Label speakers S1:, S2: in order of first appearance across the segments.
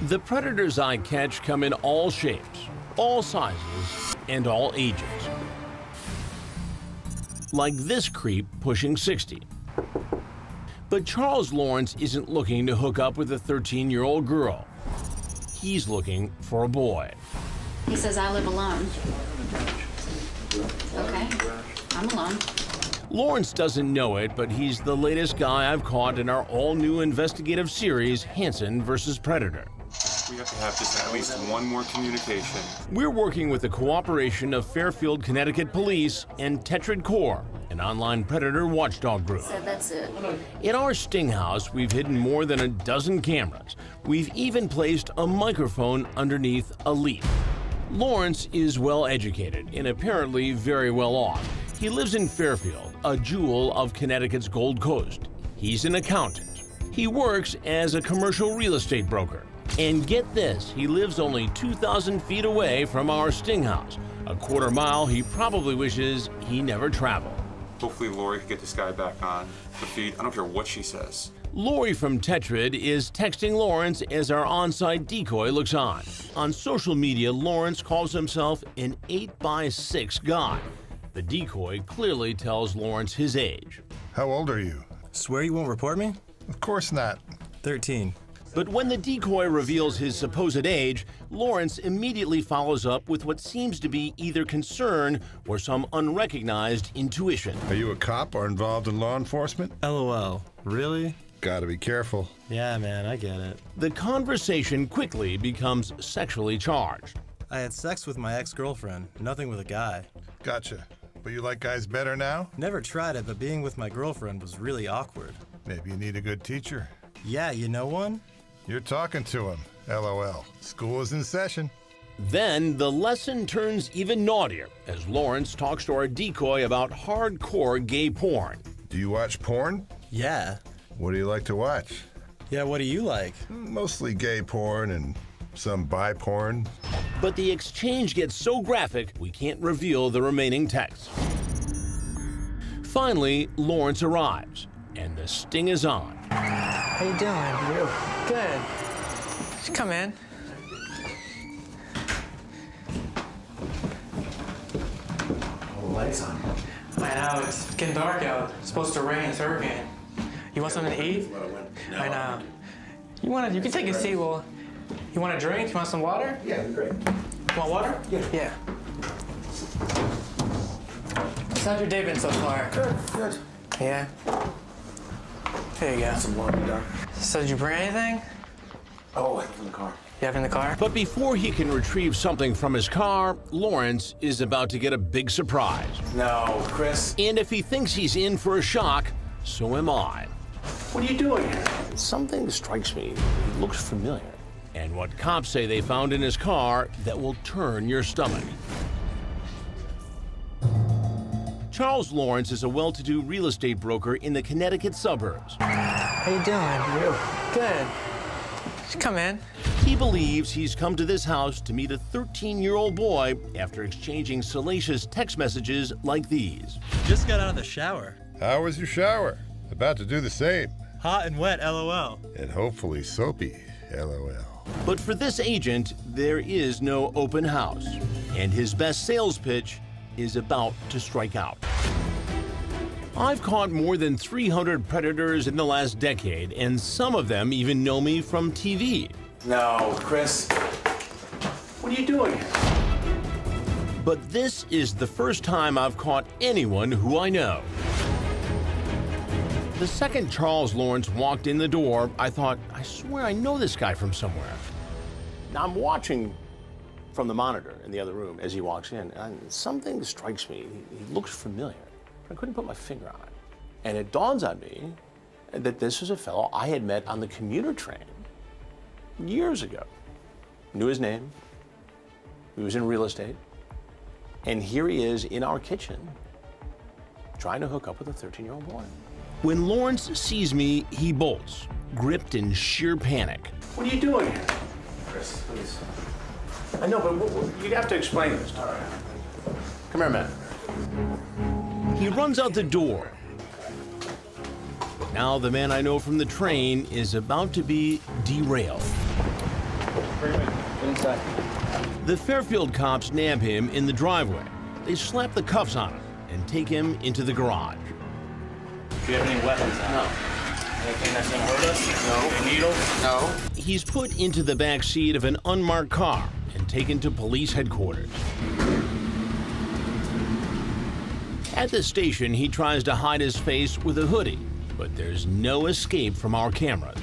S1: The predators I catch come in all shapes, all sizes, and all ages. Like this creep pushing 60. But Charles Lawrence isn't looking to hook up with a 13-year-old girl. He's looking for a boy.
S2: He says I live alone. Okay, I'm alone.
S1: Lawrence doesn't know it, but he's the latest guy I've caught in our all-new investigative series, Hansen vs. Predator.
S3: We have to have just at least one more communication.
S1: We're working with the cooperation of Fairfield, Connecticut Police and Tetrad Corps, an online predator watchdog group.
S2: So that's it.
S1: In our sting house, we've hidden more than a dozen cameras. We've even placed a microphone underneath a leaf. Lawrence is well educated and apparently very well off. He lives in Fairfield, a jewel of Connecticut's Gold Coast. He's an accountant. He works as a commercial real estate broker. And get this, he lives only 2,000 feet away from our sting house, a quarter mile he probably wishes he never traveled.
S3: Hopefully Lori can get this guy back on the feed. I don't care what she says.
S1: Lori from Tetrad is texting Lawrence as our on-site decoy looks on. On social media, Lawrence calls himself an 8x6 guy. The decoy clearly tells Lawrence his age.
S4: How old are you?
S5: Swear you won't report me?
S4: Of course not.
S5: 13.
S1: But when the decoy reveals his supposed age, Lawrence immediately follows up with what seems to be either concern or some unrecognized intuition.
S4: Are you a cop or involved in law enforcement?
S5: LOL. Really?
S4: Gotta be careful.
S5: Yeah, man, I get it.
S1: The conversation quickly becomes sexually charged.
S5: I had sex with my ex-girlfriend, nothing with a guy.
S4: Gotcha. But you like guys better now?
S5: Never tried it, but being with my girlfriend was really awkward.
S4: Maybe you need a good teacher.
S5: Yeah, you know one?
S4: You're talking to him. LOL. School is in session.
S1: Then the lesson turns even naughtier as Lawrence talks to our decoy about hardcore gay porn.
S4: Do you watch porn?
S5: Yeah.
S4: What do you like to watch?
S5: Yeah, what do you like?
S4: Mostly gay porn and some bi porn.
S1: But the exchange gets so graphic, we can't reveal the remaining text. Finally, Lawrence arrives, and the sting is on.
S6: How you doing? Good. Just come in.
S7: All the lights on.
S6: I know, it's getting dark out. It's supposed to rain, it's hurricane. You want something to eat?
S7: No.
S6: I know. You can take a seat. Well, you want a drink? You want some water?
S7: Yeah, that'd be great.
S6: You want water?
S7: Yeah.
S6: Yeah. How's your day been so far?
S7: Good.
S6: Yeah. Here you go.
S7: Some laundry done.
S6: So did you bring anything?
S7: Oh, I have in the car.
S6: You have in the car?
S1: But before he can retrieve something from his car, Lawrence is about to get a big surprise.
S7: No, Chris.
S1: And if he thinks he's in for a shock, so am I.
S7: What are you doing here?
S1: Something strikes me. He looks familiar. And what cops say they found in his car that will turn your stomach. Charles Lawrence is a well-to-do real estate broker in the Connecticut suburbs.
S6: How you doing? Good. Just come in.
S1: He believes he's come to this house to meet a 13-year-old boy after exchanging salacious text messages like these.
S5: Just got out of the shower.
S4: How was your shower? About to do the same.
S5: Hot and wet, LOL.
S4: And hopefully soapy. LOL.
S1: But for this agent, there is no open house. And his best sales pitch is about to strike out. I've caught more than 300 predators in the last decade, and some of them even know me from TV.
S7: No, Chris. What are you doing here?
S1: But this is the first time I've caught anyone who I know. The second Charles Lawrence walked in the door, I thought, I swear I know this guy from somewhere. Now I'm watching from the monitor in the other room as he walks in, and something strikes me. He looks familiar. I couldn't put my finger on it. And it dawns on me that this was a fellow I had met on the commuter train years ago. Knew his name. He was in real estate. And here he is in our kitchen trying to hook up with a 13-year-old boy. When Lawrence sees me, he bolts, gripped in sheer panic.
S7: What are you doing here? Chris, please.
S1: I know, but you have to explain this to me. Come here, man. He runs out the door. Now the man I know from the train is about to be derailed. The Fairfield cops nab him in the driveway. They slap the cuffs on him and take him into the garage.
S7: Do you have any weapons on? No. Anything that's gonna hurt us? No. Needles? No.
S1: He's put into the back seat of an unmarked car and taken to police headquarters. At the station, he tries to hide his face with a hoodie, but there's no escape from our cameras.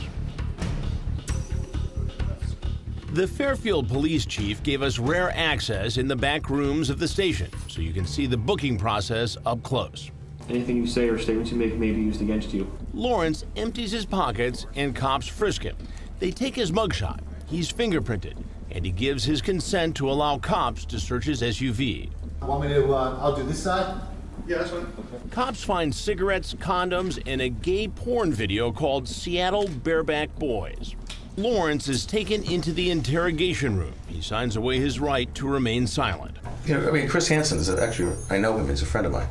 S1: The Fairfield police chief gave us rare access in the back rooms of the station, so you can see the booking process up close.
S8: Anything you say or statements you make may be used against you.
S1: Lawrence empties his pockets and cops frisk him. They take his mugshot. He's fingerprinted, and he gives his consent to allow cops to search his SUV.
S9: Want me to, I'll do this side?
S3: Yeah, that's fine.
S1: Cops find cigarettes, condoms, and a gay porn video called Seattle Bareback Boys. Lawrence is taken into the interrogation room. He signs away his right to remain silent.
S10: You know, I mean, Chris Hansen is actually, I know him, he's a friend of mine.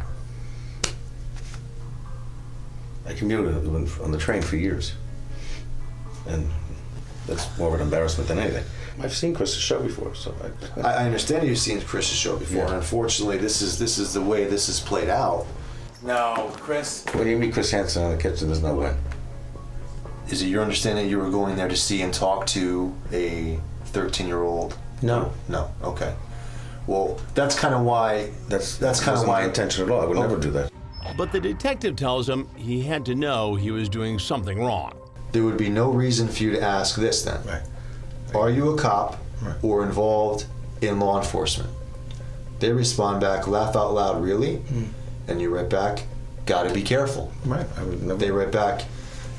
S10: I commuted with him on the train for years. And that's more of an embarrassment than anything. I've seen Chris's show before, so
S9: I understand you've seen Chris's show before, and unfortunately, this is the way this is played out.
S7: No, Chris.
S10: What do you mean Chris Hansen in the kitchen? There's no way.
S9: Is it your understanding you were going there to see and talk to a 13-year-old?
S10: No.
S9: No. Okay. Well, that's kind of why. That's kind of
S10: my intention at all. I would never do that.
S1: But the detective tells him he had to know he was doing something wrong.
S9: There would be no reason for you to ask this then.
S10: Right.
S9: Are you a cop or involved in law enforcement? They respond back, laugh out loud, really? And you write back, gotta be careful.
S10: Right. I would never.
S9: They write back,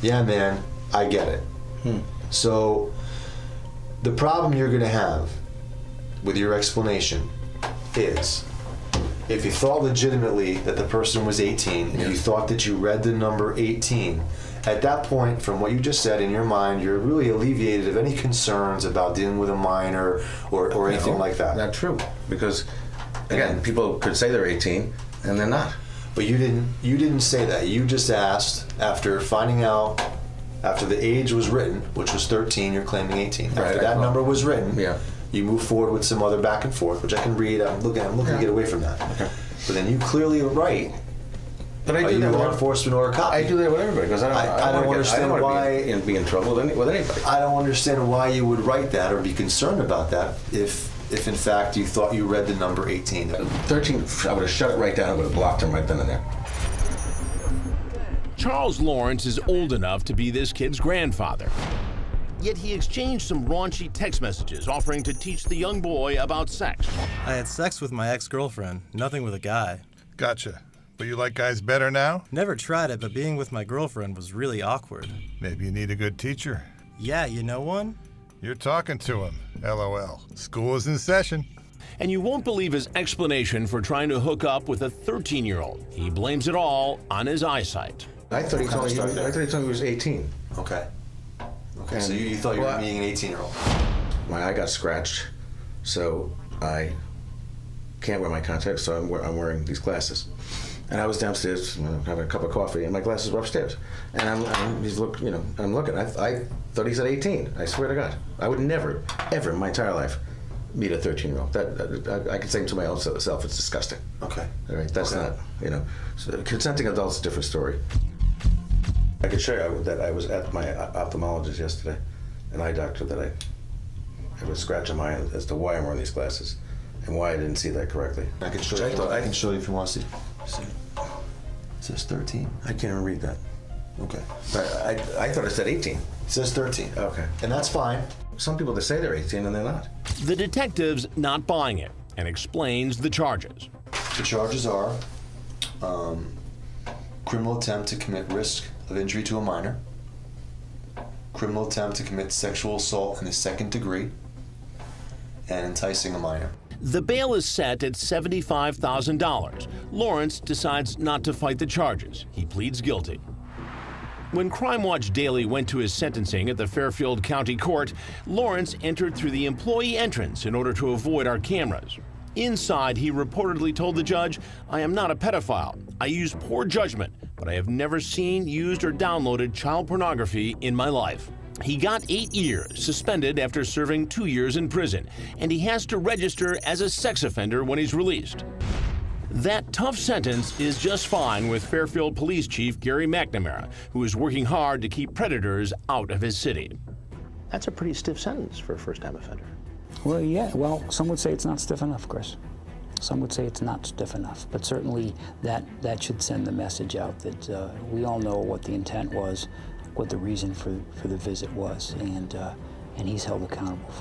S9: yeah, man, I get it. So the problem you're gonna have with your explanation is if you thought legitimately that the person was 18 and you thought that you read the number 18, at that point, from what you just said, in your mind, you're really alleviated of any concerns about dealing with a minor or anything like that.
S10: Not true, because again, people could say they're 18 and they're not.
S9: But you didn't say that. You just asked, after finding out, after the age was written, which was 13, you're claiming 18. After
S10: Right,
S9: that number was written,
S10: Yeah.
S9: you move forward with some other back and forth, which I can read. I'm looking to get away from that.
S10: Okay.
S9: But then you clearly are right.
S10: But I
S9: Are
S10: do
S9: you
S10: that
S9: law
S10: with
S9: enforcement or a cop?
S10: I do that with everybody because
S9: I don't understand why
S10: be in trouble with anybody.
S9: I don't understand why you would write that or be concerned about that if in fact you thought you read the number 18.
S10: 13, I would have shut it right down. I would have blocked him right then and there.
S1: Charles Lawrence is old enough to be this kid's grandfather. Yet he exchanged some raunchy text messages offering to teach the young boy about sex.
S5: I had sex with my ex-girlfriend, nothing with a guy.
S4: Gotcha. But you like guys better now?
S5: Never tried it, but being with my girlfriend was really awkward.
S4: Maybe you need a good teacher.
S5: Yeah, you know one?
S4: You're talking to him. LOL. School is in session.
S1: And you won't believe his explanation for trying to hook up with a 13-year-old. He blames it all on his eyesight.
S10: I thought he told me he was 18.
S9: Okay. Okay.
S10: And
S9: So you thought you were
S10: well,
S9: meeting an 18-year-old.
S10: My eye got scratched, so I can't wear my contacts, so I'm wearing these glasses. And I was downstairs, having a cup of coffee, and my glasses were upstairs. And I'm looking. I thought he said 18. I swear to God, I would never, ever in my entire life meet a 13-year-old. I can say to my own self, it's disgusting.
S9: Okay.
S10: All right, that's not, So consenting adults is a different story. I could show you that I was at my ophthalmologist yesterday, an eye doctor, that I have a scratch on my eye as to why I'm wearing these glasses and why I didn't see that correctly.
S9: I can show you. I can show you if you want to see. It says 13.
S10: I can't even read that.
S9: Okay.
S10: But I thought it said 18.
S9: It says 13.
S10: Okay.
S9: And that's fine.
S10: Some people, they say they're 18 and they're not.
S1: The detective's not buying it and explains the charges.
S9: The charges are criminal attempt to commit risk of injury to a minor, criminal attempt to commit sexual assault in the second degree, and enticing a minor.
S1: The bail is set at $75,000. Lawrence decides not to fight the charges. He pleads guilty. When Crime Watch Daily went to his sentencing at the Fairfield County Court, Lawrence entered through the employee entrance in order to avoid our cameras. Inside, he reportedly told the judge, "I am not a pedophile. I use poor judgment, but I have never seen, used, or downloaded child pornography in my life." He got 8 years, suspended after serving 2 years in prison, and he has to register as a sex offender when he's released. That tough sentence is just fine with Fairfield Police Chief Gary McNamara, who is working hard to keep predators out of his city. That's a pretty stiff sentence for a first-time offender.
S11: Well, yeah. Well, some would say it's not stiff enough, Chris. Some would say it's not stiff enough. But certainly that should send the message out that we all know what the intent was, what the reason for the visit was, and he's held accountable for it.